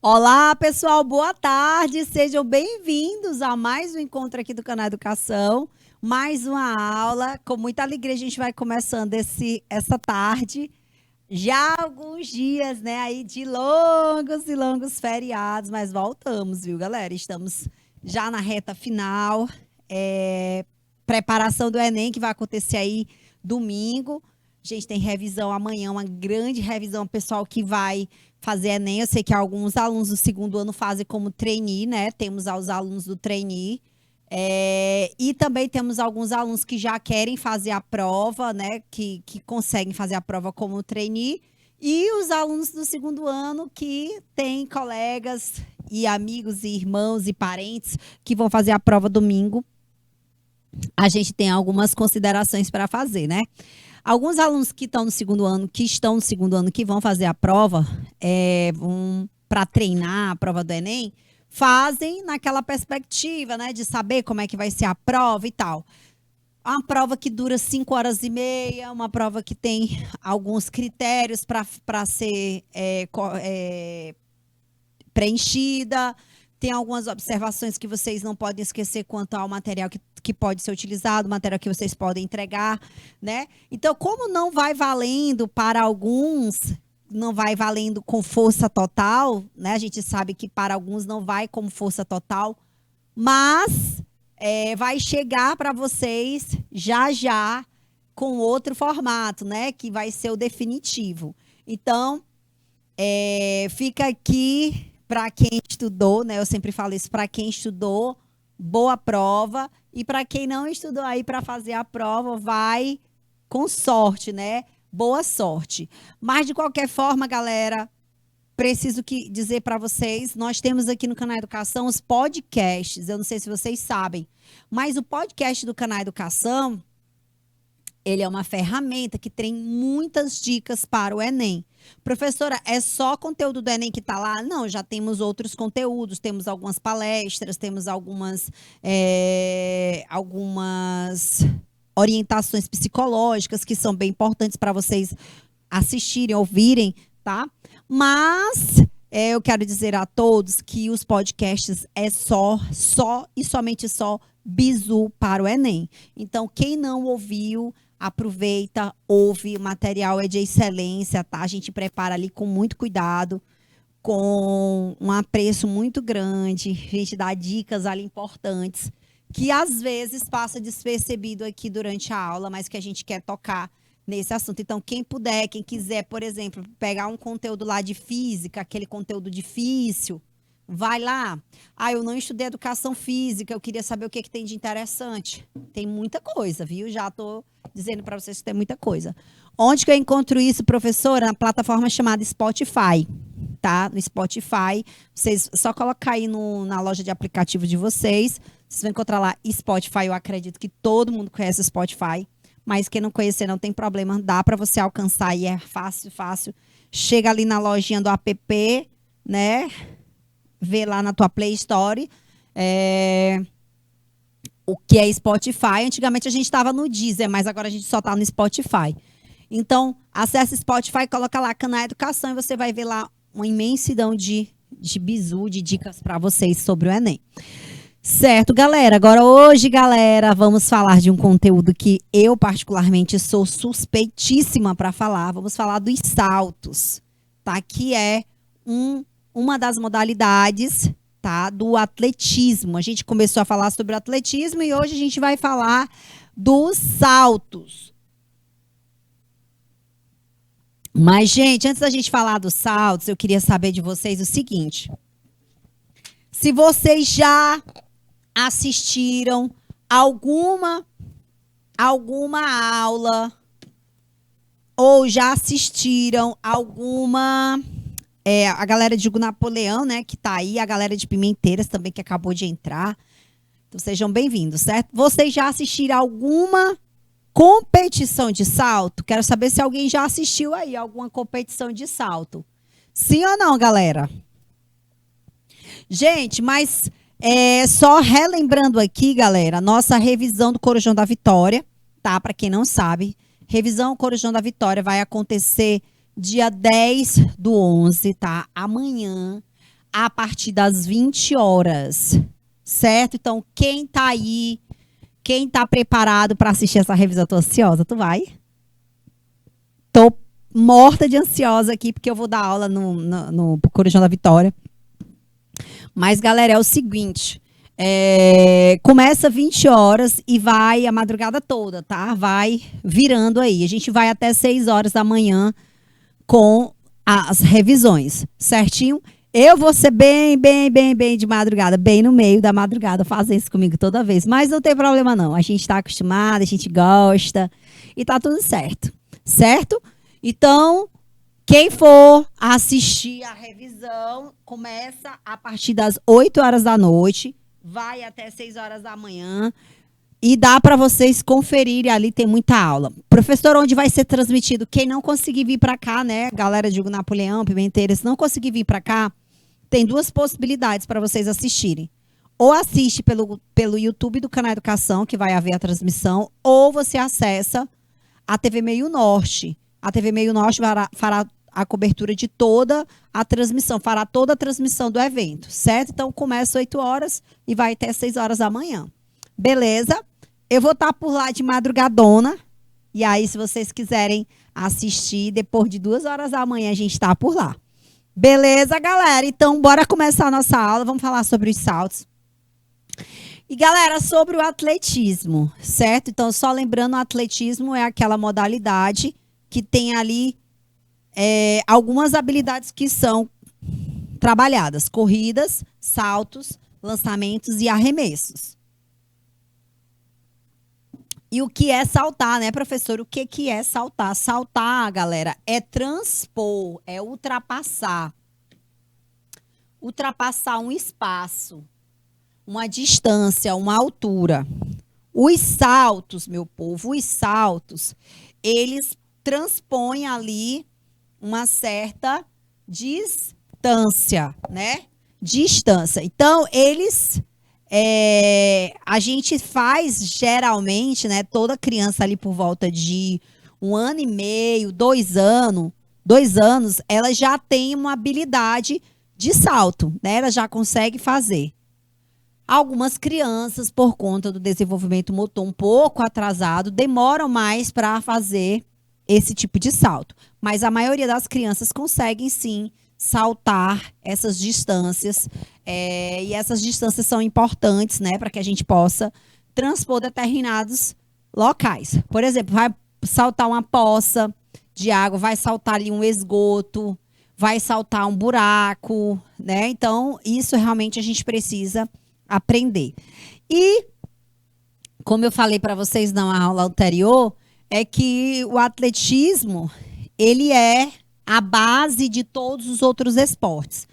Olá, pessoal, boa tarde. Sejam bem-vindos a mais um encontro aqui do canal Educação. Mais uma aula. Com muita alegria, a gente vai começando essa tarde. Já há alguns dias, né, aí de longos e longos feriados, mas voltamos, viu, galera? Estamos já na reta final. Preparação do Enem, que vai acontecer aí domingo. A gente tem revisão amanhã, uma grande revisão, pessoal que vai fazer Enem. Eu sei que alguns alunos do segundo ano fazem como trainee, né? Temos os alunos do trainee. E também temos alguns alunos que já querem fazer a prova, né? Que conseguem fazer a prova como trainee. E os alunos do segundo ano que têm colegas e amigos e irmãos e parentes que vão fazer a prova domingo. A gente tem algumas considerações para fazer, né? Alguns alunos que estão no segundo ano, que vão fazer a prova, para treinar a prova do Enem, fazem naquela perspectiva, né, de saber como é que vai ser a prova e tal. Uma prova que dura 5 horas e meia, uma prova que tem alguns critérios para ser preenchida. Tem algumas observações que vocês não podem esquecer quanto ao material que pode ser utilizado, material que vocês podem entregar, né? Então, como não vai valendo para alguns, não vai valendo com força total, né? A gente sabe que para alguns não vai como força total, mas vai chegar para vocês já com outro formato, né? Que vai ser o definitivo. Então, fica aqui para quem estudou, né? Eu sempre falo isso, para quem estudou, boa prova. E para quem não estudou aí para fazer a prova, vai com sorte, né? Boa sorte. Mas, de qualquer forma, galera, preciso dizer para vocês, nós temos aqui no Canal Educação os podcasts. Eu não sei se vocês sabem, mas o podcast do Canal Educação, ele é uma ferramenta que tem muitas dicas para o Enem. Professora, é só conteúdo do Enem que está lá? Não, já temos outros conteúdos, temos algumas palestras, temos algumas orientações psicológicas que são bem importantes para vocês assistirem, ouvirem, tá? Mas eu quero dizer a todos que os podcasts é só e somente só bizu para o Enem. Então, quem não ouviu, aproveita, ouve, o material é de excelência, tá? A gente prepara ali com muito cuidado, com um apreço muito grande, a gente dá dicas ali importantes, que às vezes passa despercebido aqui durante a aula, mas que a gente quer tocar nesse assunto. Então, quem puder, quem quiser, por exemplo, pegar um conteúdo lá de física, aquele conteúdo difícil, vai lá. Eu não estudei educação física, eu queria saber o que tem de interessante. Tem muita coisa, viu? Já estou dizendo para vocês que tem muita coisa. Onde que eu encontro isso, professora? Na plataforma chamada Spotify, tá? No Spotify, vocês só colocar aí na loja de aplicativo de vocês, vocês vão encontrar lá Spotify. Eu acredito que todo mundo conhece o Spotify, mas quem não conhecer não tem problema, dá para você alcançar e é fácil. Chega ali na lojinha do app, né? Vê lá na tua Play Store o que é Spotify. Antigamente a gente estava no Deezer, mas agora a gente só está no Spotify. Então, acesse Spotify, coloca lá Canal Educação e você vai ver lá uma imensidão de bizu, de dicas para vocês sobre o Enem. Certo, galera? Agora, hoje, galera, vamos falar de um conteúdo que eu, particularmente, sou suspeitíssima para falar. Vamos falar dos saltos, tá? Que é uma das modalidades, tá, do atletismo. A gente começou a falar sobre o atletismo e hoje a gente vai falar dos saltos. Mas, gente, antes da gente falar dos saltos, eu queria saber de vocês o seguinte. Se vocês já assistiram alguma aula ou já assistiram alguma... a galera de Hugo Napoleão, né, que tá aí, a galera de Pimenteiras também, que acabou de entrar. Então, sejam bem-vindos, certo? Vocês já assistiram alguma competição de salto? Quero saber se alguém já assistiu aí alguma competição de salto. Sim ou não, galera? Gente, mas só relembrando aqui, galera, nossa revisão do Corujão da Vitória, tá? Para quem não sabe, revisão Corujão da Vitória vai acontecer dia 10/11, tá? Amanhã, a partir das 20 horas, certo? Então, quem tá aí, quem tá preparado para assistir essa revisão? Tô ansiosa, tu vai? Tô morta de ansiosa aqui, porque eu vou dar aula no Corujão da Vitória. Mas, galera, é o seguinte, começa 20 horas e vai a madrugada toda, tá? Vai virando aí. A gente vai até 6 horas da manhã com as revisões, certinho? Eu vou ser bem de madrugada, bem no meio da madrugada, fazer isso comigo toda vez. Mas não tem problema não, a gente tá acostumado, a gente gosta e tá tudo certo, certo? Então, quem for assistir a revisão, começa a partir das 8 horas da noite, vai até 6 horas da manhã. E dá para vocês conferirem ali, tem muita aula. Professor, onde vai ser transmitido? Quem não conseguir vir para cá, né? Galera de Hugo Napoleão, Pimenteira, se não conseguir vir para cá, tem duas possibilidades para vocês assistirem. Ou assiste pelo YouTube do Canal Educação, que vai haver a transmissão, ou você acessa a TV Meio Norte. A TV Meio Norte fará a cobertura de toda a transmissão, fará toda a transmissão do evento, certo? Então, começa às 8 horas e vai até 6 horas da manhã. Beleza? Eu vou estar por lá de madrugadona. E aí, se vocês quiserem assistir, depois de 2 horas da manhã, a gente está por lá. Beleza, galera? Então, bora começar a nossa aula. Vamos falar sobre os saltos. E, galera, sobre o atletismo, certo? Então, só lembrando, o atletismo é aquela modalidade que tem ali algumas habilidades que são trabalhadas. Corridas, saltos, lançamentos e arremessos. E o que é saltar, né, professor? O que é saltar? Saltar, galera, é transpor, é ultrapassar. Ultrapassar um espaço, uma distância, uma altura. Os saltos, meu povo, os saltos, eles transpõem ali uma certa distância, né? Distância. Então, eles... a gente faz geralmente, né? Toda criança ali por volta de 1 ano e meio, 2 anos, ela já tem uma habilidade de salto, né? Ela já consegue fazer. Algumas crianças, por conta do desenvolvimento motor um pouco atrasado, demoram mais para fazer esse tipo de salto. Mas a maioria das crianças conseguem sim saltar essas distâncias, e essas distâncias são importantes, né, para que a gente possa transpor determinados locais. Por exemplo, vai saltar uma poça de água, vai saltar ali um esgoto, vai saltar um buraco, né? Então, isso realmente a gente precisa aprender. E, como eu falei para vocês na aula anterior, é que o atletismo, ele é a base de todos os outros esportes.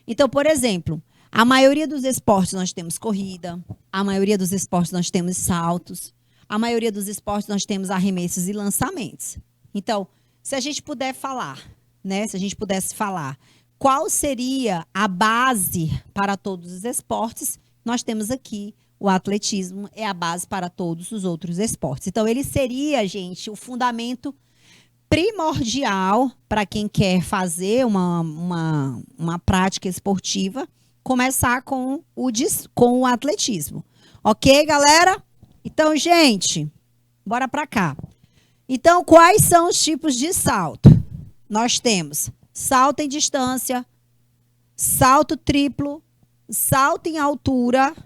Então, por exemplo, a maioria dos esportes nós temos corrida, a maioria dos esportes nós temos saltos, a maioria dos esportes nós temos arremessos e lançamentos. Então, se a gente puder falar, né, se a gente pudesse falar qual seria a base para todos os esportes, nós temos aqui o atletismo, é a base para todos os outros esportes. Então, ele seria, gente, o fundamento primordial para quem quer fazer uma prática esportiva, começar com o atletismo. Ok, galera? Então, gente, bora para cá. Então, quais são os tipos de salto? Nós temos salto em distância, salto triplo, salto em altura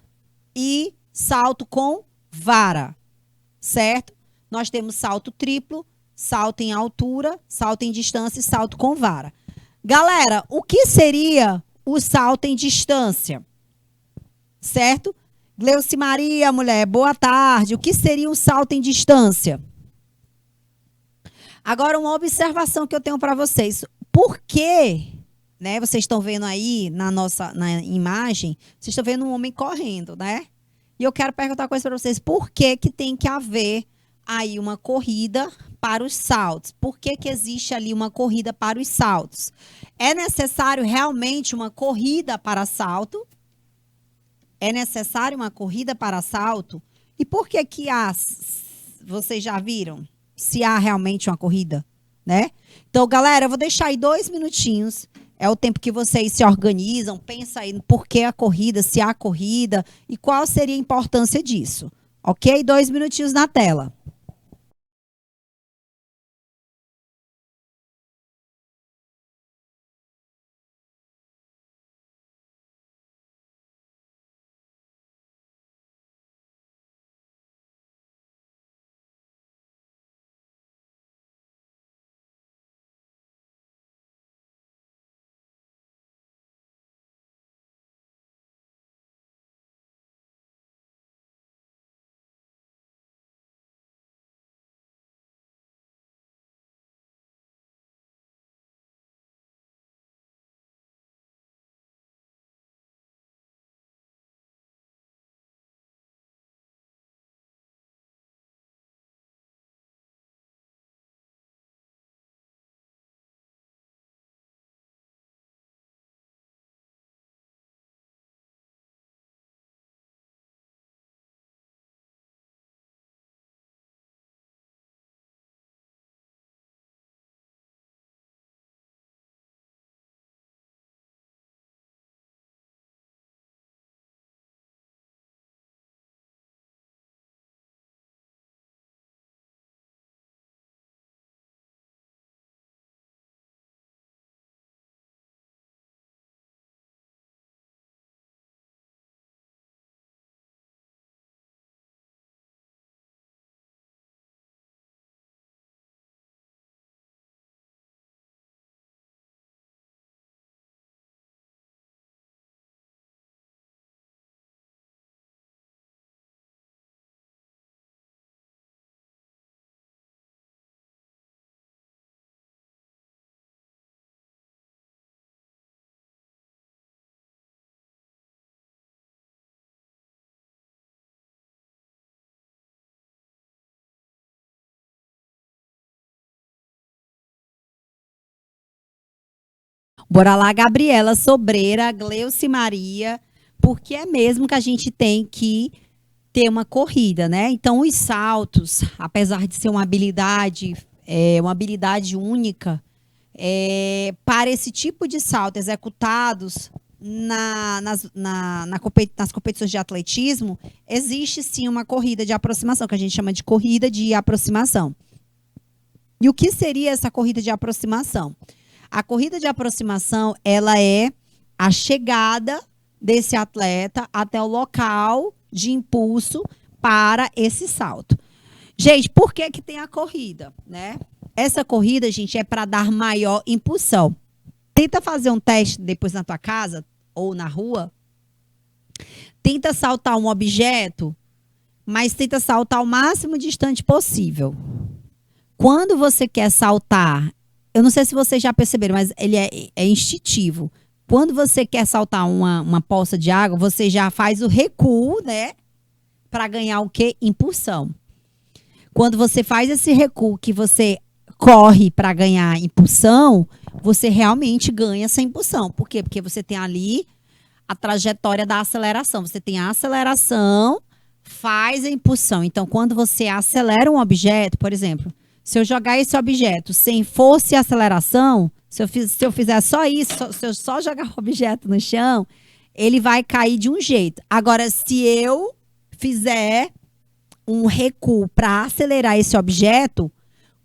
e salto com vara, certo? Nós temos salto triplo, salto em altura, salto em distância e salto com vara. Galera, o que seria o salto em distância? Certo? Gleuci Maria, mulher, boa tarde. O que seria um salto em distância? Agora, uma observação que eu tenho para vocês. Por que, né, vocês estão vendo aí na imagem, vocês estão vendo um homem correndo, né? E eu quero perguntar uma coisa para vocês. Por que tem que haver aí uma corrida para os saltos? Por que existe ali uma corrida para os saltos? É necessário realmente uma corrida para salto? É necessário uma corrida para salto? E por que vocês já viram se há realmente uma corrida, né? Então, galera, eu vou deixar aí 2 minutinhos. É o tempo que vocês se organizam, pensa aí no porquê a corrida, se há corrida e qual seria a importância disso. Ok? 2 minutinhos na tela. Bora lá, Gabriela Sobreira, Gleuci Maria, porque é mesmo que a gente tem que ter uma corrida, né? Então, os saltos, apesar de ser uma habilidade única, para esse tipo de salto executados nas competições de atletismo, existe sim uma corrida de aproximação, que a gente chama de corrida de aproximação. E o que seria essa corrida de aproximação? A corrida de aproximação, ela é a chegada desse atleta até o local de impulso para esse salto. Gente, por que que tem a corrida, né? Essa corrida, gente, é para dar maior impulsão. Tenta fazer um teste depois na tua casa ou na rua. Tenta saltar um objeto, mas tenta saltar o máximo distante possível. Quando você quer saltar, eu não sei se vocês já perceberam, mas ele é instintivo. Quando você quer saltar uma poça de água, você já faz o recuo, né? Para ganhar o quê? Impulsão. Quando você faz esse recuo, que você corre para ganhar impulsão, você realmente ganha essa impulsão. Por quê? Porque você tem ali a trajetória da aceleração. Você tem a aceleração, faz a impulsão. Então, quando você acelera um objeto, por exemplo, se eu jogar esse objeto sem força e aceleração, se eu fizer só isso, se eu só jogar o objeto no chão, ele vai cair de um jeito. Agora, se eu fizer um recuo para acelerar esse objeto,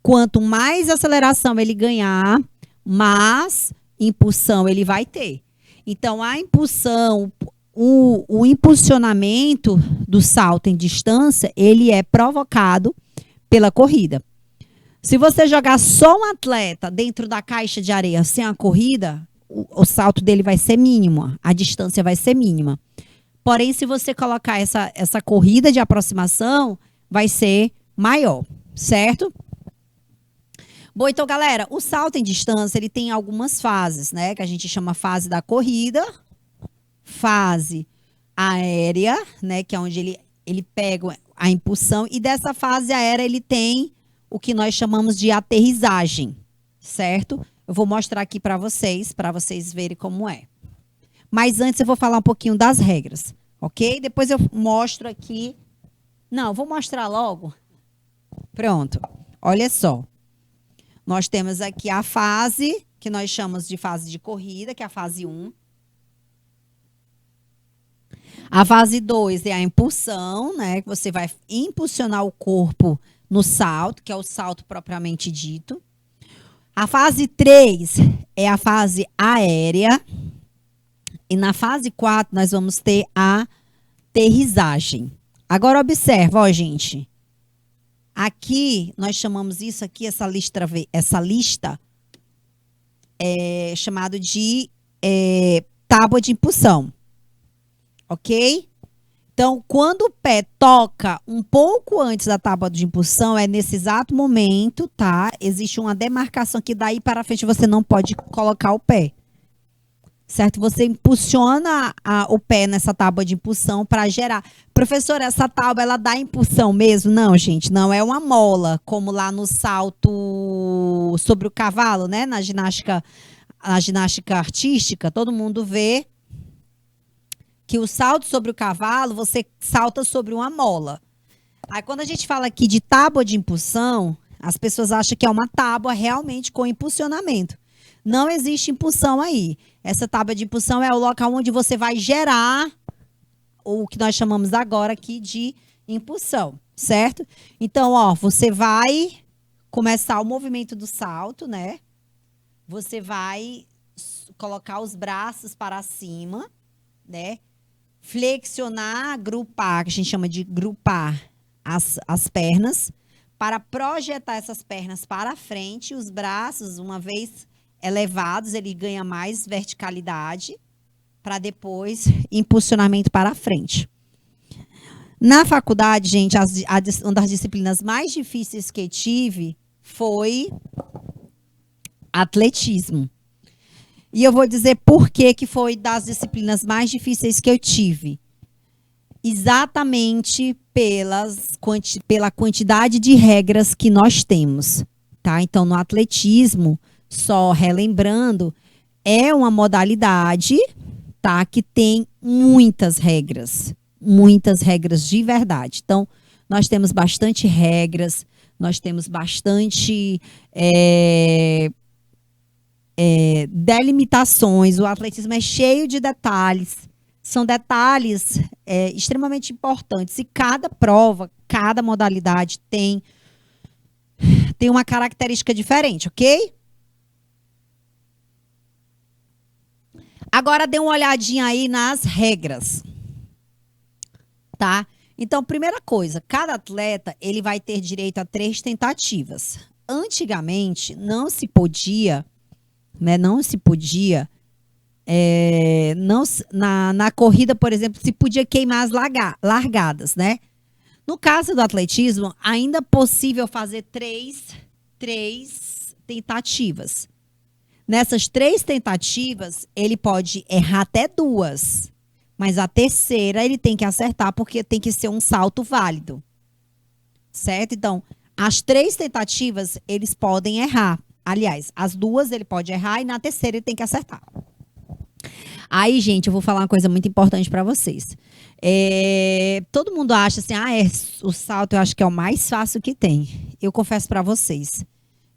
quanto mais aceleração ele ganhar, mais impulsão ele vai ter. Então, a impulsão, o impulsionamento do salto em distância, ele é provocado pela corrida. Se você jogar só um atleta dentro da caixa de areia sem a corrida, o salto dele vai ser mínimo, a distância vai ser mínima. Porém, se você colocar essa corrida de aproximação, vai ser maior, certo? Bom, então, galera, o salto em distância, ele tem algumas fases, né? Que a gente chama fase da corrida, fase aérea, né? Que é onde ele pega a impulsão. E dessa fase aérea, ele tem o que nós chamamos de aterrissagem, certo? Eu vou mostrar aqui para vocês verem como é. Mas antes eu vou falar um pouquinho das regras, ok? Depois eu mostro aqui. Não, vou mostrar logo. Pronto. Olha só. Nós temos aqui a fase que nós chamamos de fase de corrida, que é a fase 1. A fase 2 é a impulsão, né? Que você vai impulsionar o corpo no salto, que é o salto propriamente dito. A fase 3 é a fase aérea. E na fase 4 nós vamos ter a aterrissagem. Agora observa, ó, gente. Aqui nós chamamos isso aqui, essa lista é chamado de tábua de impulsão. Ok? Então, quando o pé toca um pouco antes da tábua de impulsão, é nesse exato momento, tá? Existe uma demarcação que daí para frente você não pode colocar o pé. Certo? Você impulsiona o pé nessa tábua de impulsão para gerar. Professora, essa tábua, ela dá impulsão mesmo? Não, gente, não é uma mola, como lá no salto sobre o cavalo, né? Na ginástica artística, todo mundo vê que o salto sobre o cavalo, você salta sobre uma mola. Aí, quando a gente fala aqui de tábua de impulsão, as pessoas acham que é uma tábua realmente com impulsionamento. Não existe impulsão aí. Essa tábua de impulsão é o local onde você vai gerar o que nós chamamos agora aqui de impulsão, certo? Então, ó, você vai começar o movimento do salto, né? Você vai colocar os braços para cima, né? Flexionar, agrupar, que a gente chama de grupar as pernas, para projetar essas pernas para frente, os braços, uma vez elevados, ele ganha mais verticalidade para depois impulsionamento para frente. Na faculdade, gente, uma das disciplinas mais difíceis que eu tive foi atletismo. E eu vou dizer por que foi das disciplinas mais difíceis que eu tive. Exatamente pela quantidade de regras que nós temos, tá? Então, no atletismo, só relembrando, é uma modalidade, tá, que tem muitas regras de verdade. Então, nós temos bastante regras, nós temos bastante delimitações. O atletismo é cheio de detalhes. São detalhes extremamente importantes. E cada prova, cada modalidade tem uma característica diferente, ok? Agora dê uma olhadinha aí nas regras, tá? Então, primeira coisa, cada atleta ele vai ter direito a 3 tentativas. Antigamente, não se podia, né? Na corrida, por exemplo, se podia queimar as largadas, né? No caso do atletismo, ainda é possível fazer três tentativas. Nessas 3 tentativas, ele pode errar até 2. Mas a terceira ele tem que acertar, porque tem que ser um salto válido. Certo? Então, as 3 tentativas, eles podem errar. Aliás, as 2 ele pode errar e na terceira ele tem que acertar. Aí, gente, eu vou falar uma coisa muito importante para vocês. Todo mundo acha assim, o salto eu acho que é o mais fácil que tem. Eu confesso para vocês.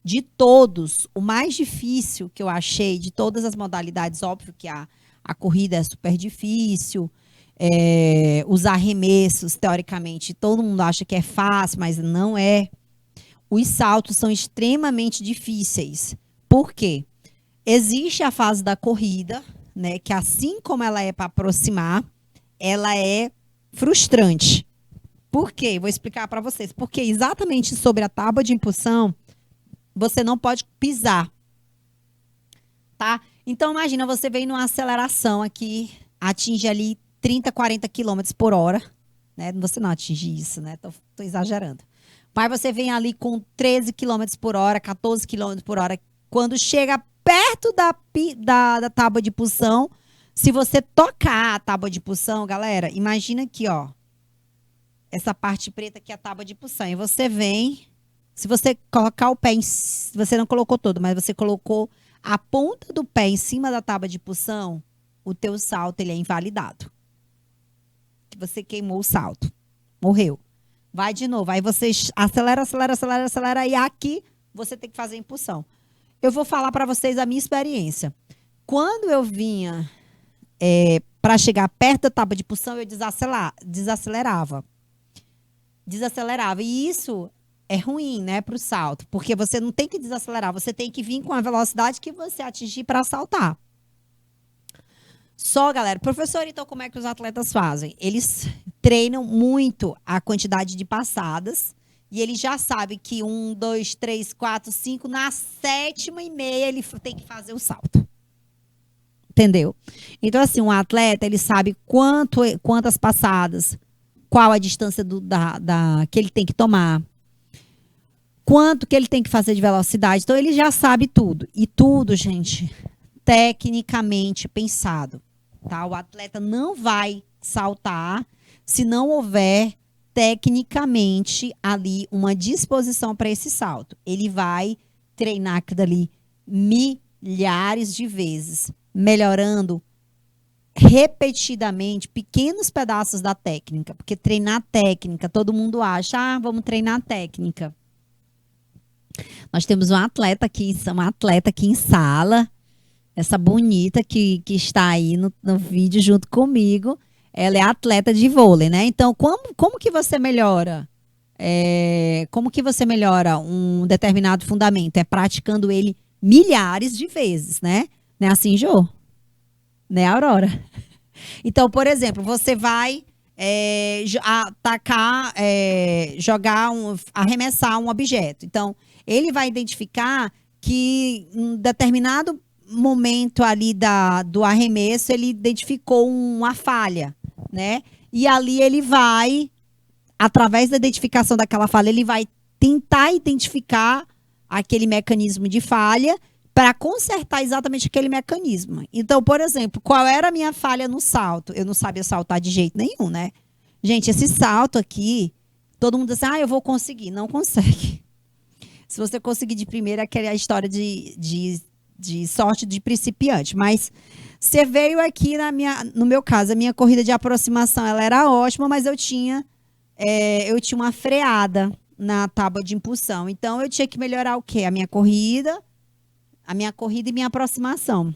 De todos, o mais difícil que eu achei, de todas as modalidades, óbvio que a corrida é super difícil, os arremessos, teoricamente, todo mundo acha que é fácil, mas não é. Os saltos são extremamente difíceis. Por quê? Existe a fase da corrida, né, que assim como ela é para aproximar, ela é frustrante. Por quê? Vou explicar para vocês. Porque exatamente sobre a tábua de impulsão, você não pode pisar, tá? Então, imagina, você vem numa aceleração aqui, atinge ali 30, 40 quilômetros por hora, né? Você não atinge isso, né? Tô exagerando. Mas você vem ali com 13 quilômetros por hora, 14 quilômetros por hora. Quando chega perto da tábua de impulsão, se você tocar a tábua de impulsão, galera, imagina aqui, ó. Essa parte preta aqui é a tábua de impulsão. E você vem... Se você colocar o pé, você não colocou todo, mas você colocou a ponta do pé em cima da tábua de impulsão, o teu salto ele é invalidado. Você queimou o salto. Morreu. Vai de novo. Aí você acelera, e aqui você tem que fazer a impulsão. eu vou falar para vocês a minha experiência. Quando eu vinha para chegar perto da tábua de impulsão, eu desacelerava. Desacelerava. E isso é ruim, né, para o salto, porque você não tem que desacelerar, você tem que vir com a velocidade que você atingir para saltar. Só, galera, professor, então como é que os atletas fazem? Eles treinam muito a quantidade de passadas e ele já sabe que 1, 2, 3, 4, 5, na 7ª e meia ele tem que fazer o salto. Entendeu? Então, assim, um atleta, ele sabe quantas passadas, qual a distância que ele tem que tomar, quanto que ele tem que fazer de velocidade. Então, ele já sabe tudo. E tudo, gente, tecnicamente pensado. Tá? O atleta não vai saltar se não houver tecnicamente ali uma disposição para esse salto. Ele vai treinar aquilo ali milhares de vezes, melhorando repetidamente pequenos pedaços da técnica, porque treinar técnica, todo mundo acha, vamos treinar técnica. Nós temos uma atleta aqui em sala, essa bonita que está aí no vídeo junto comigo, ela é atleta de vôlei, né? Então, como que você melhora? Como que você melhora um determinado fundamento? É praticando ele milhares de vezes, né? Não é assim, Jô? Né, Aurora? Então, por exemplo, você vai atacar, arremessar um objeto. Então, ele vai identificar que em determinado momento ali do arremesso, ele identificou uma falha, né? E ali ele vai, através da identificação daquela falha, ele vai tentar identificar aquele mecanismo de falha para consertar exatamente aquele mecanismo. Então, por exemplo, qual era a minha falha no salto? Eu não sabia saltar de jeito nenhum, né? Gente, esse salto aqui, todo mundo diz, eu vou conseguir. Não consegue. Se você conseguir de primeira, aquela é a história de sorte de principiante. Mas você veio aqui no meu caso, a minha corrida de aproximação, ela era ótima, mas eu tinha uma freada na tábua de impulsão. Então, eu tinha que melhorar o quê? A minha corrida e minha aproximação,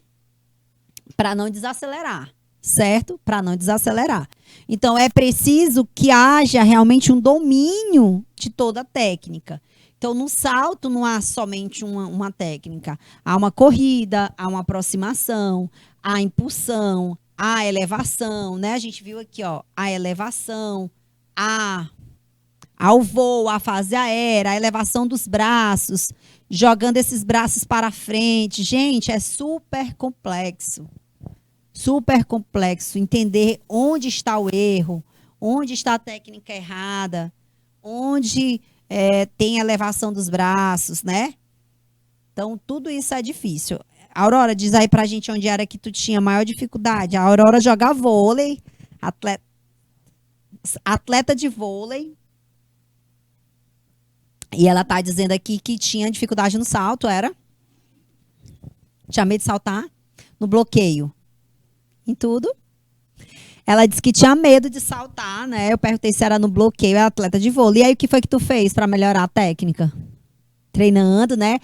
para não desacelerar, certo? Para não desacelerar. Então, é preciso que haja realmente um domínio de toda a técnica. Então, no salto não há somente uma técnica. Há uma corrida, há uma aproximação, há impulsão, há elevação, né? A gente viu aqui, ó, a elevação, ao voo, a fase aérea, a elevação dos braços, jogando esses braços para frente. Gente, é super complexo. Super complexo. Entender onde está o erro, onde está a técnica errada, onde tem a elevação dos braços, né? Então, tudo isso é difícil. Aurora, diz aí pra gente onde era que tu tinha maior dificuldade. A Aurora joga vôlei, atleta de vôlei. E ela tá dizendo aqui que tinha dificuldade no salto, era? Tinha medo de saltar? No bloqueio? Em tudo? Ela disse que tinha medo de saltar, né? Eu perguntei se era no bloqueio, é atleta de vôlei. E aí, o que foi que tu fez para melhorar a técnica? Treinando, né?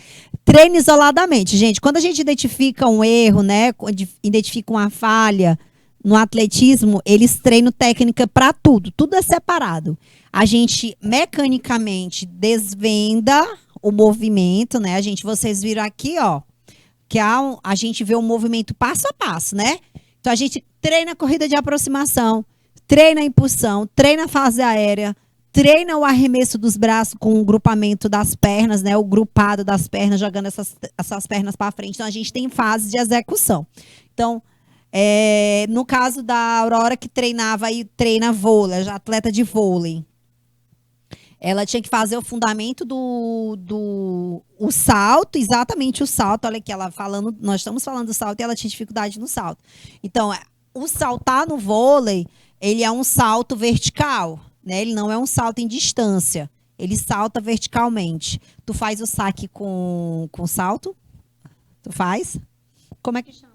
Treine isoladamente. Gente, quando a gente identifica um erro, né? Identifica uma falha no atletismo, eles treinam técnica para tudo. Tudo é separado. A gente mecanicamente desvenda o movimento, né? Vocês viram aqui, ó, que a gente vê o movimento passo a passo, né? Então, a gente treina a corrida de aproximação, treina a impulsão, treina a fase aérea, treina o arremesso dos braços com o grupamento das pernas, né? O grupado das pernas, jogando essas pernas para frente. Então, a gente tem fases de execução. Então, no caso da Aurora, que treina vôlei, atleta de vôlei, ela tinha que fazer o fundamento o salto, exatamente o salto. Olha aqui, nós estamos falando do salto e ela tinha dificuldade no salto. Então, o saltar no vôlei, ele é um salto vertical, né? Ele não é um salto em distância. Ele salta verticalmente. Tu faz o saque com salto? Tu faz? Como é que chama?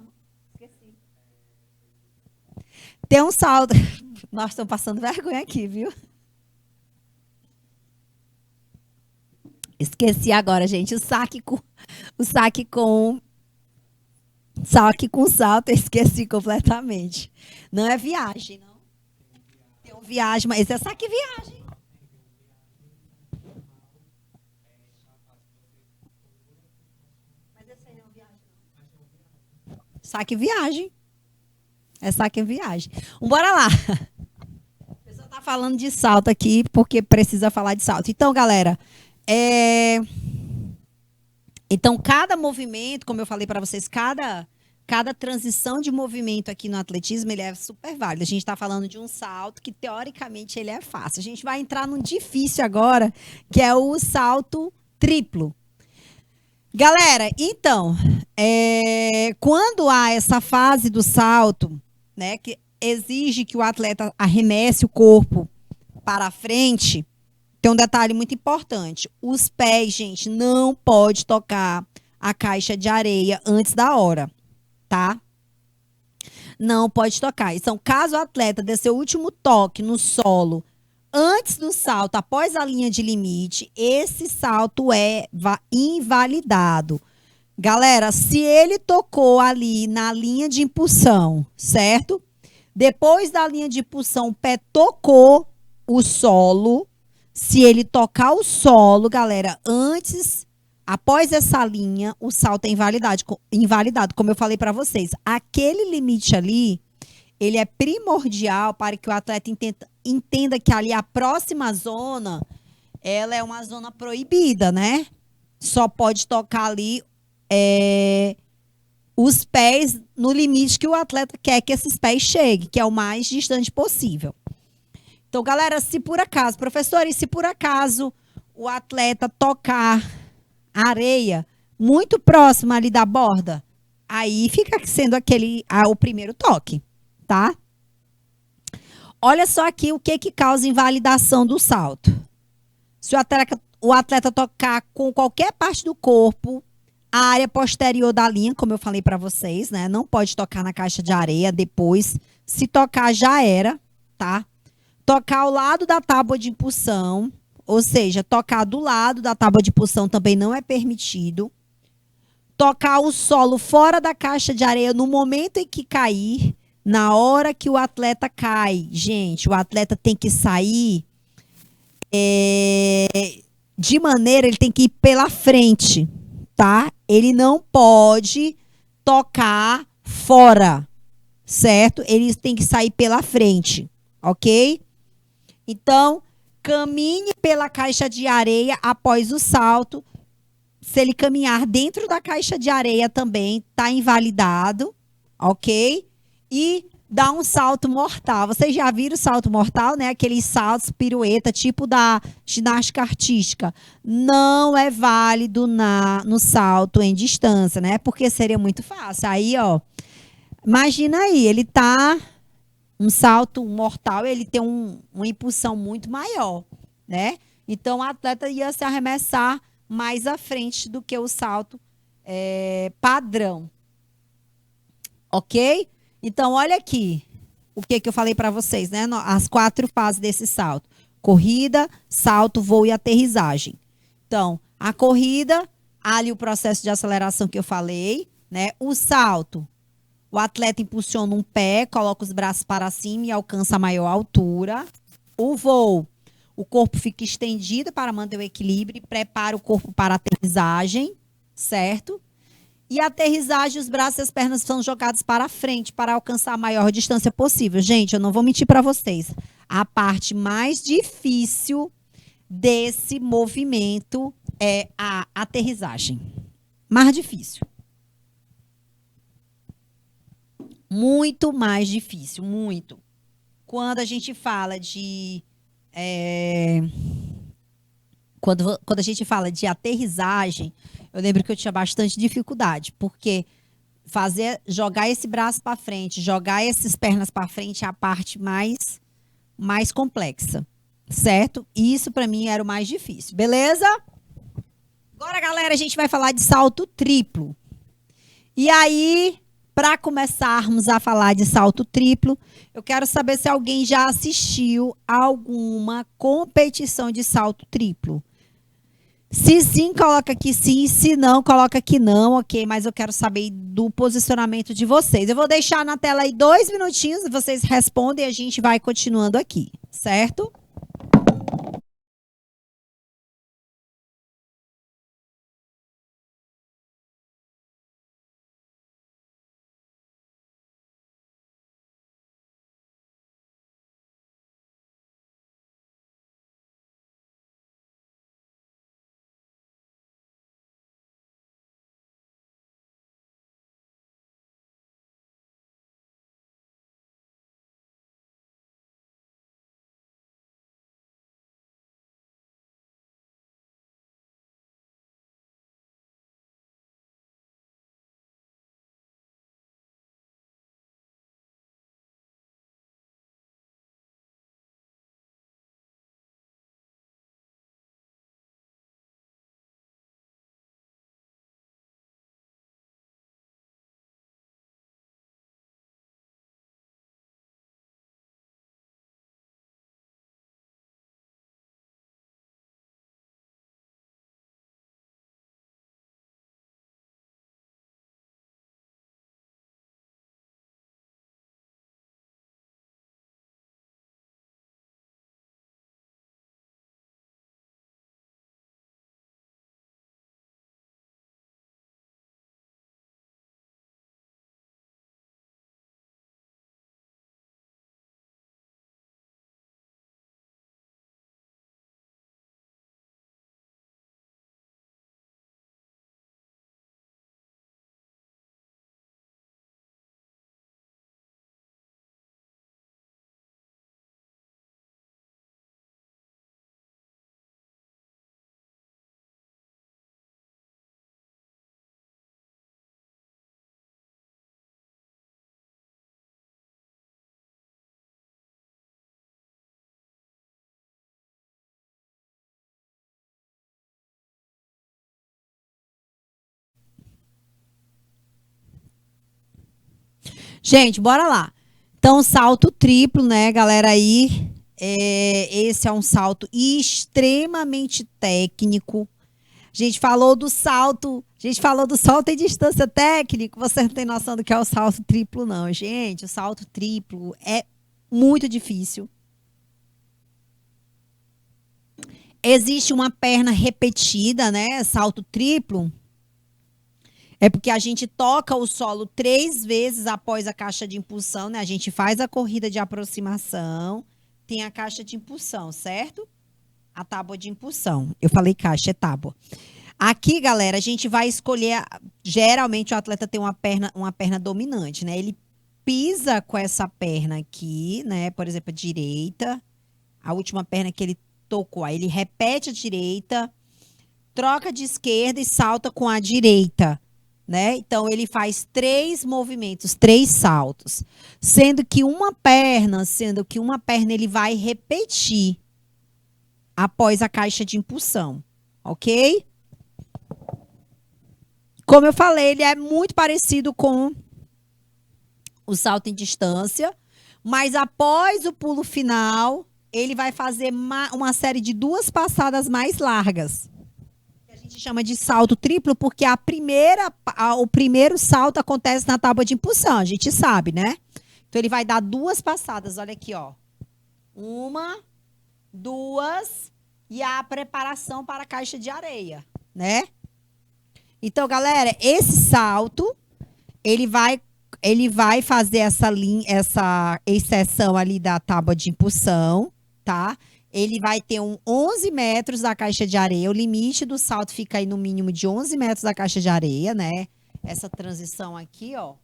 Esqueci. Tem um salto. Nós estamos passando vergonha aqui, viu? Esqueci agora, gente. O saque com salto, eu esqueci completamente. Não é viagem, não. Tem um viagem, mas esse é saque viagem. Mas esse aí não é viagem, não. Saque viagem. É saque viagem. Bora lá. A pessoa tá falando de salto aqui porque precisa falar de salto. Então, galera, então cada movimento, como eu falei para vocês, cada transição de movimento aqui no atletismo, ele é super válido. A gente está falando de um salto que, teoricamente, ele é fácil. A gente vai entrar num difícil agora, que é o salto triplo. Galera, então, quando há essa fase do salto, né, que exige que o atleta arremesse o corpo para a frente, tem um detalhe muito importante. Os pés, gente, não pode tocar a caixa de areia antes da hora, tá? Não pode tocar. Então, caso o atleta dê seu último toque no solo antes do salto, após a linha de limite, esse salto é invalidado. Galera, se ele tocou ali na linha de impulsão, certo? Depois da linha de impulsão, o pé tocou o solo. Se ele tocar o solo, galera, após essa linha, o salto é invalidado, como eu falei para vocês. Aquele limite ali, ele é primordial para que o atleta entenda que ali a próxima zona, ela é uma zona proibida, né? Só pode tocar ali os pés no limite que o atleta quer que esses pés cheguem, que é o mais distante possível. Então, galera, se por acaso, professor, e se por acaso o atleta tocar a areia muito próxima ali da borda, aí fica sendo o primeiro toque, tá? Olha só aqui o que causa invalidação do salto. Se o atleta tocar com qualquer parte do corpo, a área posterior da linha, como eu falei para vocês, né? Não pode tocar na caixa de areia depois. Se tocar, já era, tá? Tocar ao lado da tábua de impulsão, ou seja, tocar do lado da tábua de impulsão também não é permitido. Tocar o solo fora da caixa de areia no momento em que cair, na hora que o atleta cai. Gente, o atleta tem que sair de maneira, ele tem que ir pela frente, tá? Ele não pode tocar fora, certo? Ele tem que sair pela frente, ok? Então, caminhe pela caixa de areia após o salto. Se ele caminhar dentro da caixa de areia também, tá invalidado, ok? E dá um salto mortal. Vocês já viram o salto mortal, né? Aqueles saltos pirueta, tipo da ginástica artística. Não é válido no salto em distância, né? Porque seria muito fácil. Aí, ó, imagina aí, ele tá um salto mortal, ele tem uma impulsão muito maior, né? Então, o atleta ia se arremessar mais à frente do que o salto padrão. Ok? Então, olha aqui o que eu falei para vocês, né? As 4 fases desse salto. Corrida, salto, voo e aterrissagem. Então, a corrida, ali o processo de aceleração que eu falei, né? O salto, o atleta impulsiona um pé, coloca os braços para cima e alcança a maior altura. O voo, o corpo fica estendido para manter o equilíbrio e prepara o corpo para a aterrissagem, certo? E a aterrissagem, os braços e as pernas são jogados para frente para alcançar a maior distância possível. Gente, eu não vou mentir para vocês. A parte mais difícil desse movimento é a aterrissagem. Mais difícil. Muito mais difícil, muito. Quando a gente fala de... Quando a gente fala de aterrissagem, eu lembro que eu tinha bastante dificuldade, porque jogar esse braço para frente, jogar essas pernas para frente é a parte mais complexa, certo? E isso para mim era o mais difícil, beleza? Agora, galera, a gente vai falar de salto triplo. E aí, para começarmos a falar de salto triplo, eu quero saber se alguém já assistiu a alguma competição de salto triplo. Se sim, coloca aqui sim. Se não, coloca aqui não, ok? Mas eu quero saber do posicionamento de vocês. Eu vou deixar na tela aí 2 minutinhos e vocês respondem e a gente vai continuando aqui, certo? Gente, bora lá. Então, salto triplo, né, galera aí? Esse é um salto extremamente técnico. A gente falou do salto em distância técnico. Você não tem noção do que é o salto triplo, não. Gente, o salto triplo é muito difícil. Existe uma perna repetida, né? Salto triplo. É porque a gente toca o solo 3 vezes após a caixa de impulsão, né? A gente faz a corrida de aproximação, tem a caixa de impulsão, certo? A tábua de impulsão. Eu falei caixa, é tábua. Aqui, galera, a gente vai escolher. Geralmente o atleta tem uma perna dominante, né? Ele pisa com essa perna aqui, né? Por exemplo, a direita, a última perna que ele tocou. Aí ele repete a direita, troca de esquerda e salta com a direita, né? Então ele faz 3 movimentos, 3 saltos, sendo que uma perna ele vai repetir após a caixa de impulsão, ok? Como eu falei, ele é muito parecido com o salto em distância, mas após o pulo final, ele vai fazer uma série de 2 passadas mais largas. A gente chama de salto triplo porque o primeiro salto acontece na tábua de impulsão, a gente sabe, né? Então ele vai dar 2 passadas, olha aqui, ó. 1, 2 e a preparação para a caixa de areia, né? Então, galera, esse salto, ele vai fazer essa exceção ali da tábua de impulsão, tá? Ele vai ter 11 metros da caixa de areia. O limite do salto fica aí no mínimo de 11 metros da caixa de areia, né? Essa transição aqui, ó,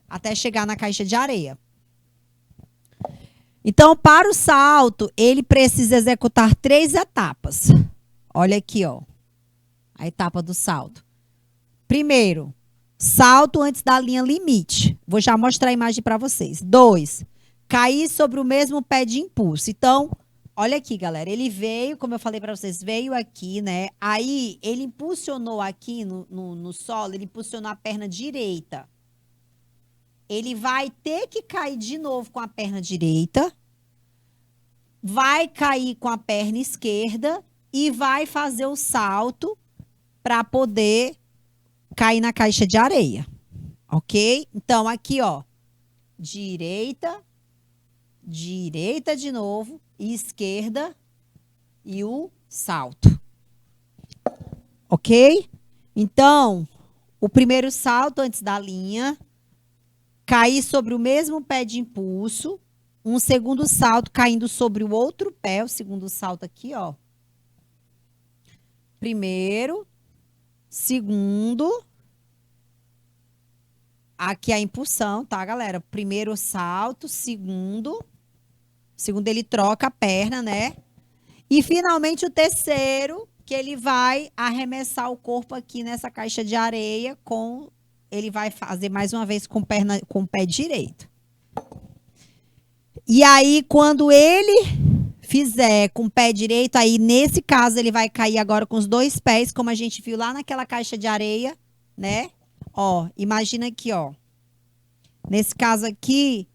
até chegar na caixa de areia. Então, para o salto, ele precisa executar 3 etapas. Olha aqui, ó, a etapa do salto. Primeiro, salto antes da linha limite. Vou já mostrar a imagem para vocês. 2, cair sobre o mesmo pé de impulso. Então, olha aqui, galera. Ele veio, como eu falei para vocês, veio aqui, né? Aí, ele impulsionou aqui no solo, ele impulsionou a perna direita. Ele vai ter que cair de novo com a perna direita. Vai cair com a perna esquerda e vai fazer o salto para poder cair na caixa de areia. Ok? Então, aqui, ó. Direita, direita de novo, esquerda e o salto. Ok? Então, o primeiro salto antes da linha, cair sobre o mesmo pé de impulso, um segundo salto caindo sobre o outro pé, o segundo salto aqui, ó. Primeiro, segundo, aqui a impulsão, tá, galera? Primeiro salto, segundo ele troca a perna, né? E finalmente o terceiro, que ele vai arremessar o corpo aqui nessa caixa de areia ele vai fazer mais uma vez com o pé direito. E aí quando ele fizer com o pé direito, aí nesse caso ele vai cair agora com os dois pés, como a gente viu lá naquela caixa de areia, né? Ó, imagina aqui, ó. Nesse caso aqui,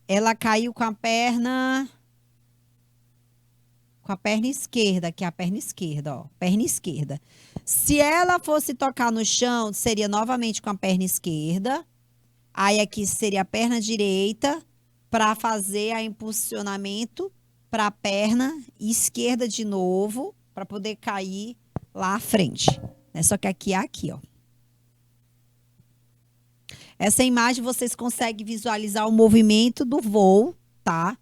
ela caiu com a perna esquerda, que é a perna esquerda, ó, perna esquerda. Se ela fosse tocar no chão, seria novamente com a perna esquerda. Aí aqui seria a perna direita para fazer a impulsionamento para a perna esquerda de novo, para poder cair lá à frente. Né? Só que aqui é aqui, ó. Essa imagem vocês conseguem visualizar o movimento do voo, tá?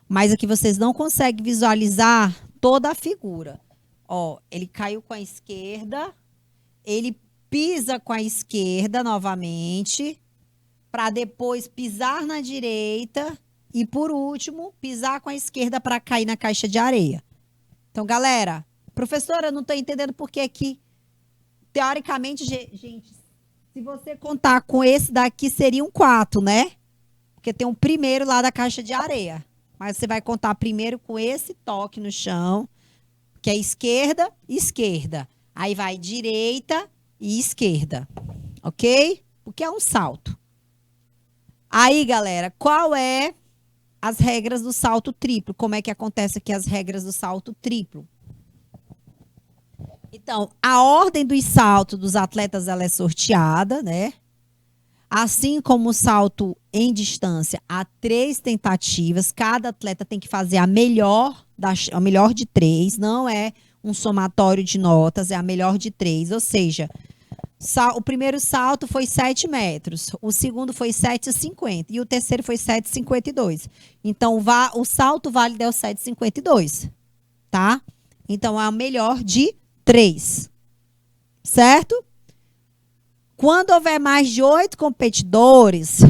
Mas aqui vocês não conseguem visualizar toda a figura. Ó, ele caiu com a esquerda, ele pisa com a esquerda novamente, para depois pisar na direita e, por último, pisar com a esquerda para cair na caixa de areia. Então, galera, professora, eu não estou entendendo por que aqui, teoricamente, gente, se você contar com esse daqui, seriam 4, né? Porque tem um primeiro lá da caixa de areia. Mas você vai contar primeiro com esse toque no chão, que é esquerda, esquerda. Aí vai direita e esquerda. Ok? Porque é um salto. Aí, galera, qual é as regras do salto triplo? Como é que acontece aqui as regras do salto triplo? Então, a ordem dos saltos dos atletas ela é sorteada, né? Assim como o salto em distância, há 3 tentativas. Cada atleta tem que fazer a melhor de 3. Não é um somatório de notas, é a melhor de 3. Ou seja, o primeiro salto foi 7 metros. O segundo foi 7,50. E o terceiro foi 7,52. Então, o salto válido é o 7,52. Tá? Então, é a melhor de 3. Certo? Quando houver mais de 8 competidores,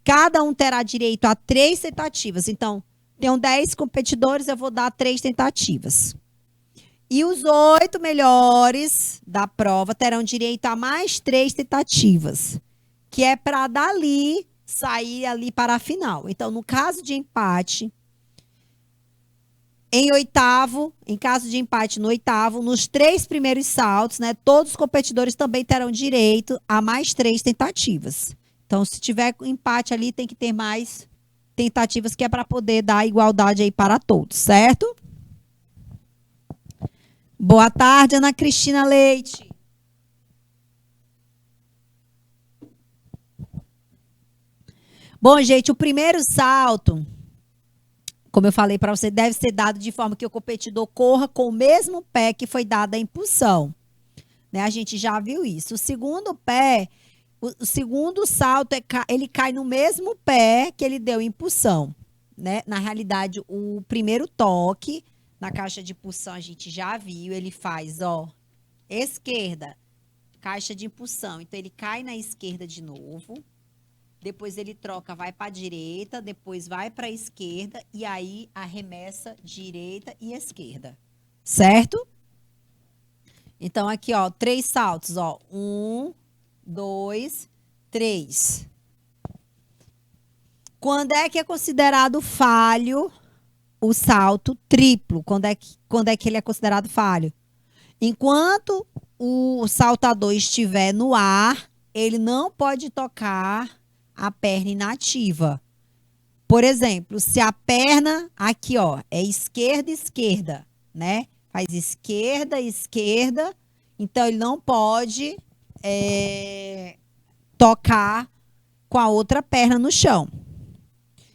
cada um terá direito a 3 tentativas. Então, tem 10 competidores, eu vou dar 3 tentativas. E os 8 melhores da prova terão direito a mais 3 tentativas, que é para dali sair ali para a final. Então, no caso de empate, em caso de empate no oitavo, nos 3 primeiros saltos, né, todos os competidores também terão direito a mais 3 tentativas. Então, se tiver empate ali, tem que ter mais tentativas, que é para poder dar igualdade aí para todos, certo? Boa tarde, Ana Cristina Leite. Bom, gente, o primeiro salto, como eu falei para você, deve ser dado de forma que o competidor corra com o mesmo pé que foi dada a impulsão. Né? A gente já viu isso. O segundo pé, o segundo salto, ele cai no mesmo pé que ele deu impulsão. Né? Na realidade, o primeiro toque na caixa de impulsão a gente já viu. Ele faz, ó, esquerda, caixa de impulsão. Então, ele cai na esquerda de novo. Depois ele troca, vai para a direita, depois vai para a esquerda e aí arremessa direita e esquerda. Certo? Então, aqui, ó, 3 saltos, ó. 1, 2, 3. Quando é que é considerado falho o salto triplo? Quando é que ele é considerado falho? Enquanto o saltador estiver no ar, ele não pode tocar a perna inativa. Por exemplo, se a perna aqui, ó, é esquerda, esquerda, né? Faz esquerda, esquerda. Então, ele não pode tocar com a outra perna no chão.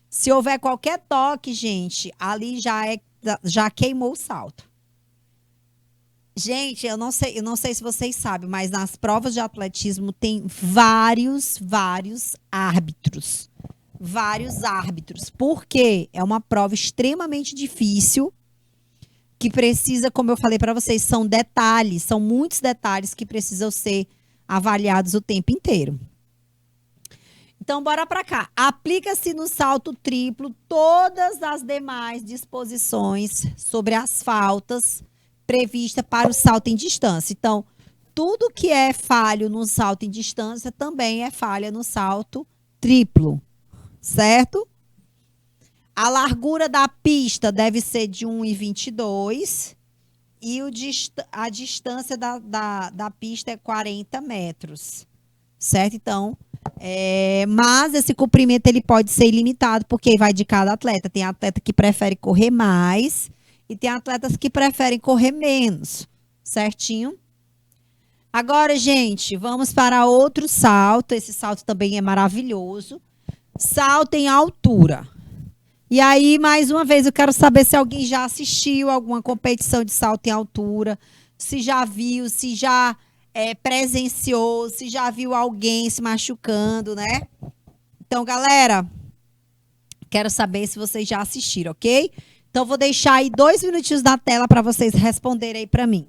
Se houver qualquer toque, gente, ali já queimou o salto. Gente, eu não sei se vocês sabem, mas nas provas de atletismo tem vários árbitros. Vários árbitros. Por quê? É uma prova extremamente difícil, que precisa, como eu falei para vocês, são detalhes, são muitos detalhes que precisam ser avaliados o tempo inteiro. Então, bora para cá. Aplica-se no salto triplo todas as demais disposições sobre as faltas previstas para o salto em distância. Então, tudo que é falho no salto em distância também é falha no salto triplo, certo? A largura da pista deve ser de 1,22 e a distância da pista é 40 metros, certo? Então, mas esse comprimento ele pode ser ilimitado, porque vai de cada atleta. Tem atleta que prefere correr mais e tem atletas que preferem correr menos, certinho? Agora, gente, vamos para outro salto. Esse salto também é maravilhoso. Salto em altura. E aí, mais uma vez, eu quero saber se alguém já assistiu alguma competição de salto em altura, se já viu, se já presenciou, se já viu alguém se machucando, né? Então, galera, quero saber se vocês já assistiram, ok? Então, vou deixar aí 2 minutinhos na tela para vocês responderem aí para mim.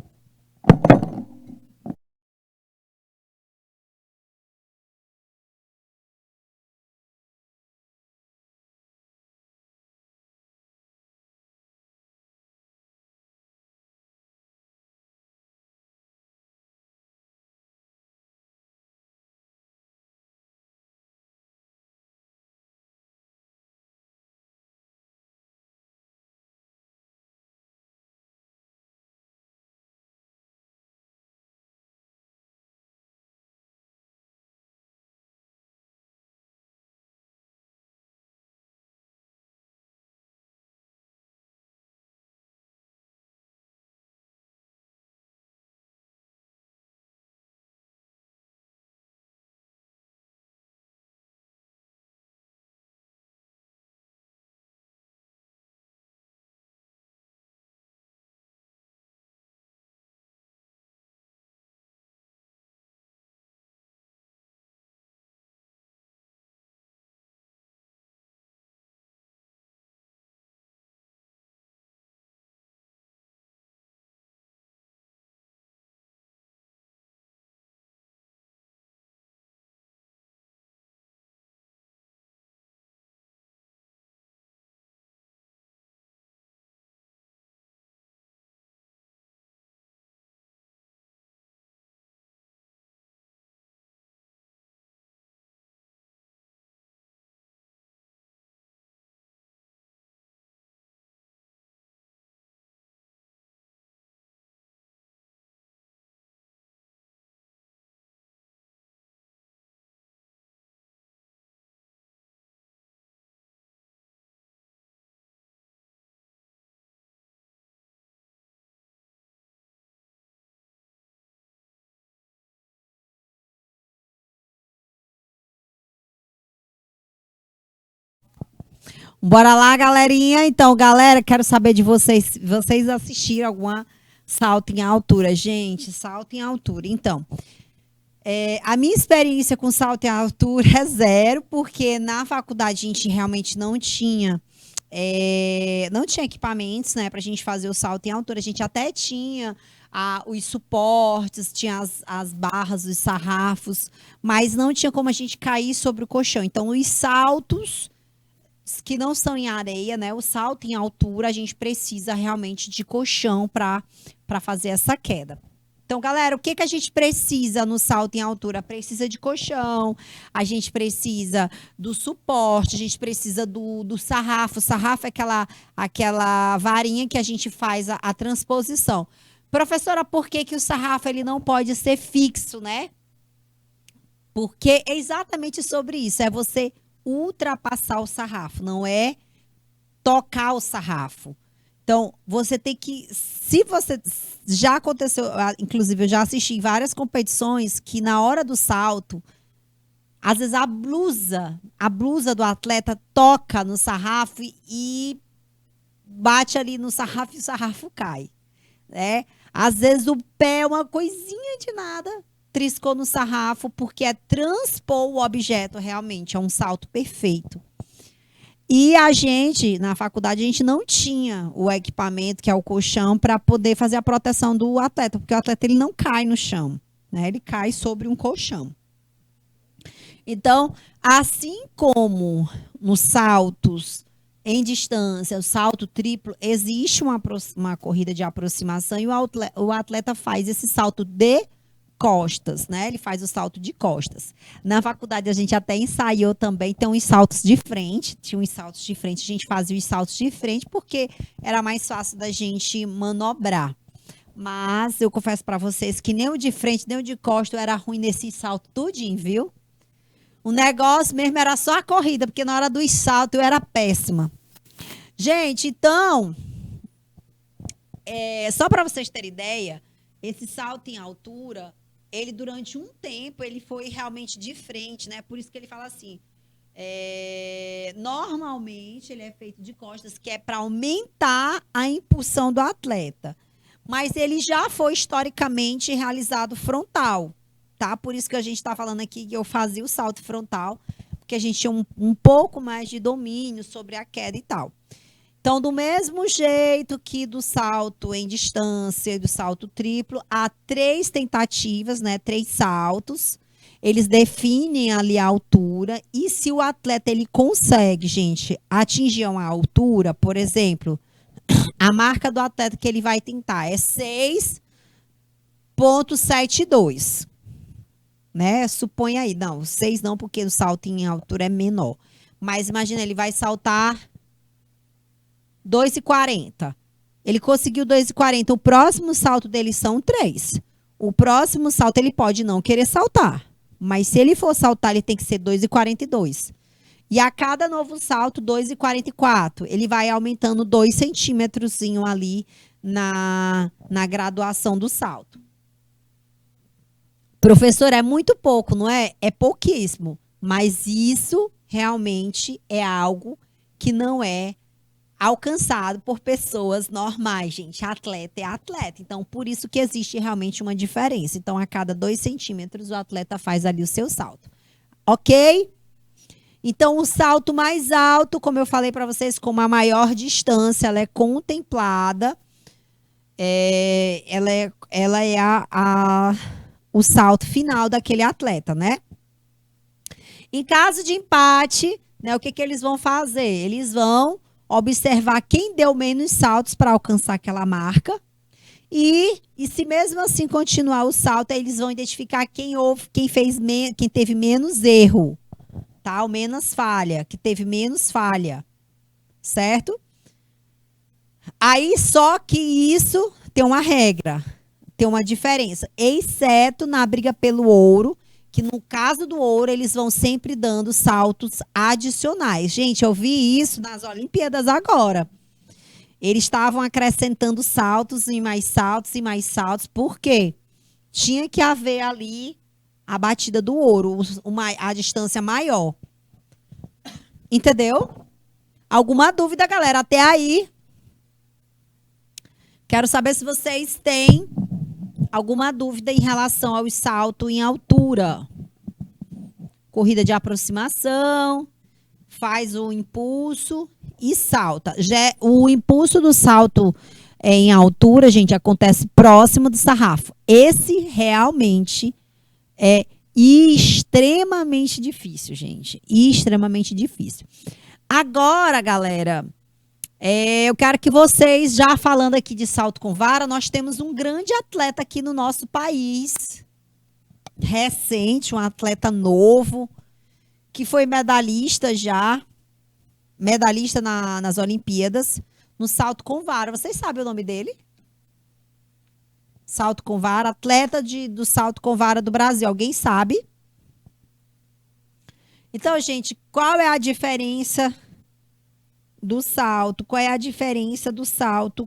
Bora lá, galerinha. Então, galera, quero saber de vocês. Vocês assistiram alguma salto em altura? Gente, salto em altura. Então, a minha experiência com salto em altura é zero, porque na faculdade a gente realmente não tinha equipamentos, né, para a gente fazer o salto em altura. A gente até tinha os suportes, tinha as barras, os sarrafos, mas não tinha como a gente cair sobre o colchão. Então, os saltos que não são em areia, né? O salto em altura, a gente precisa realmente de colchão para fazer essa queda. Então, galera, o que que a gente precisa no salto em altura? Precisa de colchão, a gente precisa do suporte, a gente precisa do sarrafo. O sarrafo é aquela varinha que a gente faz a transposição. Professora, por que que o sarrafo ele não pode ser fixo, né? Porque é exatamente sobre isso, é você ultrapassar o sarrafo, não é tocar o sarrafo. Então, você tem que, se você já aconteceu, inclusive eu já assisti em várias competições que na hora do salto, às vezes a blusa do atleta toca no sarrafo e bate ali no sarrafo e o sarrafo cai, né? Às vezes o pé é uma coisinha de nada, triscou no sarrafo porque é transpor o objeto realmente, é um salto perfeito. E a gente, na faculdade, a gente não tinha o equipamento, que é o colchão, para poder fazer a proteção do atleta, porque o atleta ele não cai no chão, né? Ele cai sobre um colchão. Então, assim como nos saltos em distância, o salto triplo, existe uma corrida de aproximação e o atleta faz esse salto de costas, né? Ele faz o salto de costas. Na faculdade a gente até ensaiou também, tem uns saltos de frente, tinha uns saltos de frente, a gente fazia os saltos de frente porque era mais fácil da gente manobrar. Mas eu confesso para vocês que nem o de frente, nem o de costas eu era ruim nesse salto tudinho, viu? O negócio mesmo era só a corrida, porque na hora dos saltos eu era péssima. Gente, então, só para vocês terem ideia, esse salto em altura, ele durante um tempo, ele foi realmente de frente, né? Por isso que ele fala assim, normalmente ele é feito de costas, que é para aumentar a impulsão do atleta. Mas ele já foi historicamente realizado frontal, tá? Por isso que a gente está falando aqui que eu fazia o salto frontal, porque a gente tinha um pouco mais de domínio sobre a queda e tal. Então, do mesmo jeito que do salto em distância e do salto triplo, há 3 tentativas, né? 3 saltos. Eles definem ali a altura. E se o atleta ele consegue, gente, atingir uma altura, por exemplo, a marca do atleta que ele vai tentar é 6,72. Né? Supõe aí. Não, 6 não, porque o salto em altura é menor. Mas imagina, ele vai saltar 2,40. Ele conseguiu 2,40. O próximo salto dele são 3. O próximo salto ele pode não querer saltar. Mas se ele for saltar, ele tem que ser 2,42. E a cada novo salto, 2,44. Ele vai aumentando 2 centímetros ali na graduação do salto. Professor, é muito pouco, não é? É pouquíssimo. Mas isso realmente é algo que não é alcançado por pessoas normais, gente. Atleta é atleta. Então, por isso que existe realmente uma diferença. Então, a cada 2 centímetros, o atleta faz ali o seu salto. Ok? Então, o salto mais alto, como eu falei para vocês, como a maior distância, ela é contemplada. Ela é o salto final daquele atleta, né? Em caso de empate, né, o que eles vão fazer? Eles vão observar quem deu menos saltos para alcançar aquela marca. E se mesmo assim continuar o salto, eles vão identificar quem teve menos erro, tá? Ou menos falha, que teve menos falha, certo? Aí só que isso tem uma regra, tem uma diferença, exceto na briga pelo ouro, que no caso do ouro, eles vão sempre dando saltos adicionais. Gente, eu vi isso nas Olimpíadas agora. Eles estavam acrescentando saltos e mais saltos e mais saltos. Por quê? Tinha que haver ali a batida do ouro, a distância maior. Entendeu? Alguma dúvida, galera? Até aí. Quero saber se vocês têm alguma dúvida em relação ao salto em altura. Corrida de aproximação, faz o impulso e salta. O impulso do salto em altura, gente, acontece próximo do sarrafo. Esse realmente é extremamente difícil, gente. Extremamente difícil. Agora, galera, eu quero que vocês, já falando aqui de salto com vara, nós temos um grande atleta aqui no nosso país, recente, um atleta novo, que foi medalhista já, medalhista nas Olimpíadas, no salto com vara. Vocês sabem o nome dele? Salto com vara, atleta do salto com vara do Brasil. Alguém sabe? Então, gente, qual é a diferença do salto. Qual é a diferença do salto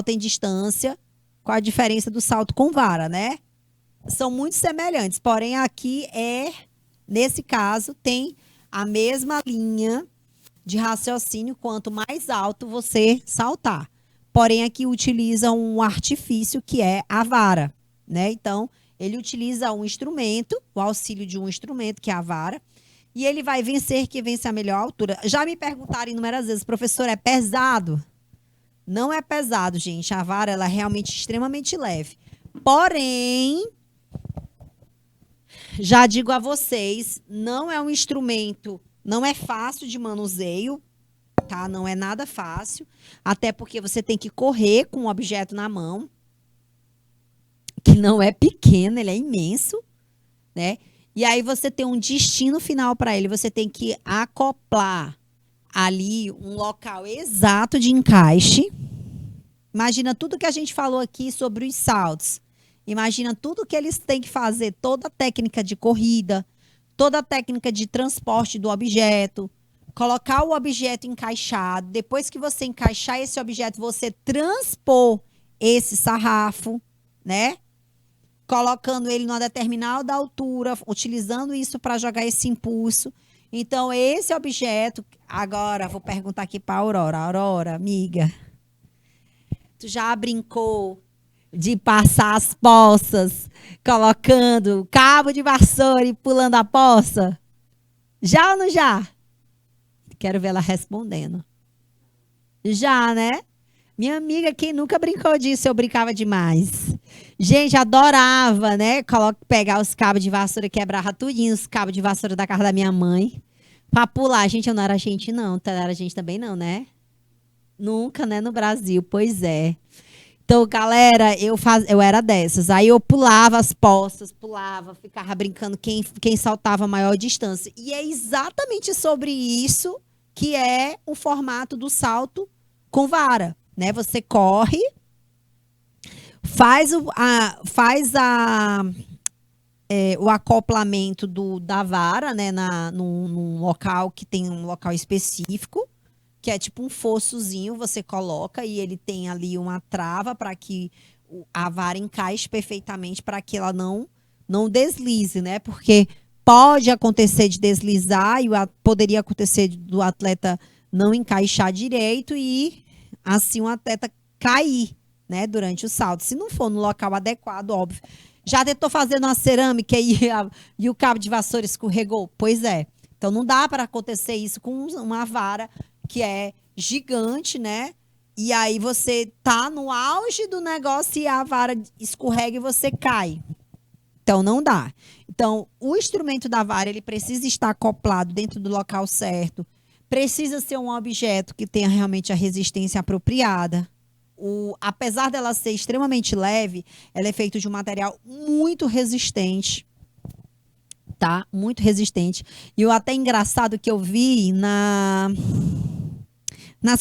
em distância? Qual a diferença do salto com vara, né? São muito semelhantes, porém aqui nesse caso, tem a mesma linha de raciocínio quanto mais alto você saltar. Porém, aqui utiliza um artifício que é a vara, né? Então, ele utiliza um instrumento, o auxílio de um instrumento, que é a vara, e ele vai vencer quem vence a melhor altura. Já me perguntaram inúmeras vezes, professor, é pesado? Não é pesado, gente. A vara, ela é realmente extremamente leve. Porém, já digo a vocês, não é um instrumento, não é fácil de manuseio, tá? Não é nada fácil, até porque você tem que correr com o objeto na mão, que não é pequeno, ele é imenso, né? E aí você tem um destino final para ele, você tem que acoplar ali um local exato de encaixe. Imagina tudo que a gente falou aqui sobre os saltos. Imagina tudo que eles têm que fazer, toda a técnica de corrida, toda a técnica de transporte do objeto, colocar o objeto encaixado. Depois que você encaixar esse objeto, você transpor esse sarrafo, né? Colocando ele numa determinada altura, utilizando isso para jogar esse impulso. Então, esse objeto, agora vou perguntar aqui para a Aurora. Aurora, amiga, tu já brincou de passar as poças, colocando cabo de vassoura e pulando a poça? Já ou não já? Quero ver ela respondendo. Já, né? Minha amiga, quem nunca brincou disso, eu brincava demais. Gente, adorava, né? Pegar os cabos de vassoura, quebrava tudinho os cabos de vassoura da casa da minha mãe. Pra pular. Gente, eu não era gente, não. Não era gente também, não, né? Nunca, né? No Brasil, pois é. Então, galera, eu era dessas. Aí eu pulava as poças, ficava brincando quem saltava a maior distância. E é exatamente sobre isso que é o formato do salto com vara, né? Você corre, faz o acoplamento da vara, né? Num local que tem um local específico, que é tipo um fossozinho, você coloca e ele tem ali uma trava para que a vara encaixe perfeitamente para que ela não deslize, né? Porque pode acontecer de deslizar e poderia acontecer do atleta não encaixar direito e assim o atleta cair, né, durante o salto. Se não for no local adequado, óbvio. Já tentou fazendo uma cerâmica e o cabo de vassoura escorregou? Pois é. Então não dá para acontecer isso com uma vara que é gigante, né? E aí você tá no auge do negócio e a vara escorrega e você cai. Então não dá. Então, o instrumento da vara, ele precisa estar acoplado dentro do local certo. Precisa ser um objeto que tenha realmente a resistência apropriada. Apesar dela ser extremamente leve, ela é feita de um material muito resistente. Tá? Muito resistente. E o até engraçado que eu vi nas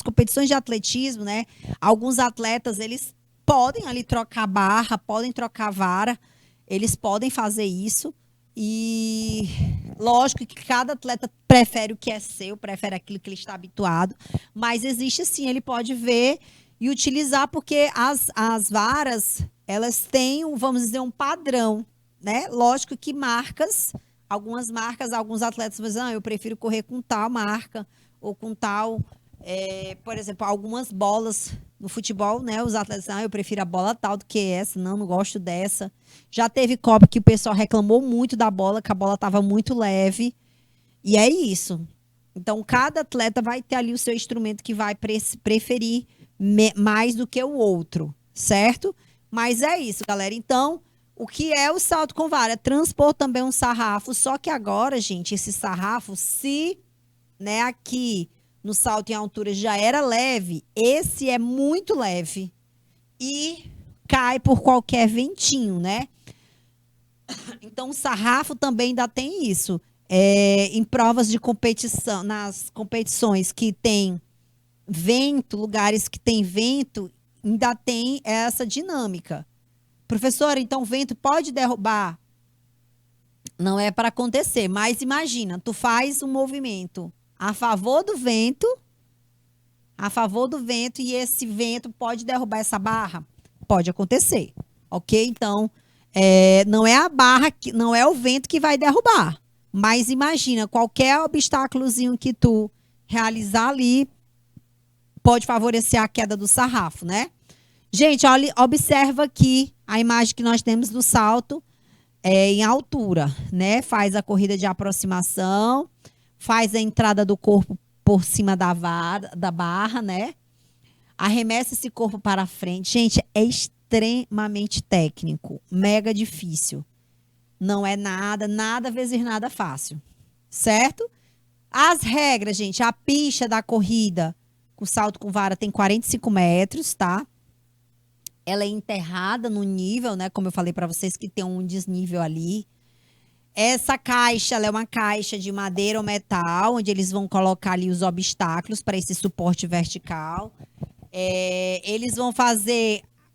competições de atletismo, né? Alguns atletas, eles podem ali trocar barra, podem trocar vara, eles podem fazer isso. E lógico que cada atleta prefere o que é seu, prefere aquilo que ele está habituado, mas existe sim, ele pode ver e utilizar, porque as varas, elas têm, vamos dizer, um padrão, né? Lógico que alguns atletas vão dizer, eu prefiro correr com tal marca, ou com tal, por exemplo, algumas bolas no futebol, né? Os atletas dizem, eu prefiro a bola tal do que essa, não gosto dessa. Já teve Copa que o pessoal reclamou muito da bola, que a bola estava muito leve, e é isso. Então, cada atleta vai ter ali o seu instrumento que vai preferir mais do que o outro, certo? Mas é isso, galera. Então, o que é o salto com vara? É transpor também um sarrafo, só que agora, gente, esse sarrafo, se, né, aqui no salto em altura já era leve, esse é muito leve e cai por qualquer ventinho, né? Então, o sarrafo também ainda tem isso. Em provas de competição, nas competições que tem vento, lugares que tem vento, ainda tem essa dinâmica. Professora, então o vento pode derrubar? Não é para acontecer, mas imagina, tu faz um movimento, a favor do vento, e esse vento pode derrubar essa barra? Pode acontecer, ok? Então, não é a barra, não é o vento que vai derrubar. Mas imagina, qualquer obstáculozinho que tu realizar ali pode favorecer a queda do sarrafo, né? Gente, olha, observa aqui a imagem que nós temos do salto em altura, né? Faz a corrida de aproximação, faz a entrada do corpo por cima da barra, né? Arremessa esse corpo para frente. Gente, é extremamente técnico, mega difícil. Não é nada vezes nada fácil, certo? As regras, gente, a pista da corrida com salto com vara tem 45 metros, tá? Ela é enterrada no nível, né? Como eu falei para vocês que tem um desnível ali. Essa caixa, ela é uma caixa de madeira ou metal, onde eles vão colocar ali os obstáculos para esse suporte vertical. Eles vão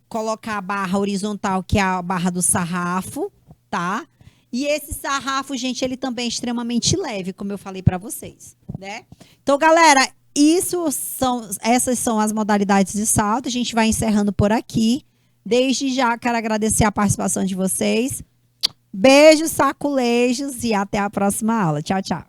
colocar a barra horizontal, que é a barra do sarrafo, tá? E esse sarrafo, gente, ele também é extremamente leve, como eu falei para vocês, né? Então, galera, essas são as modalidades de salto. A gente vai encerrando por aqui. Desde já, quero agradecer a participação de vocês. Beijos, saculejos e até a próxima aula. Tchau, tchau.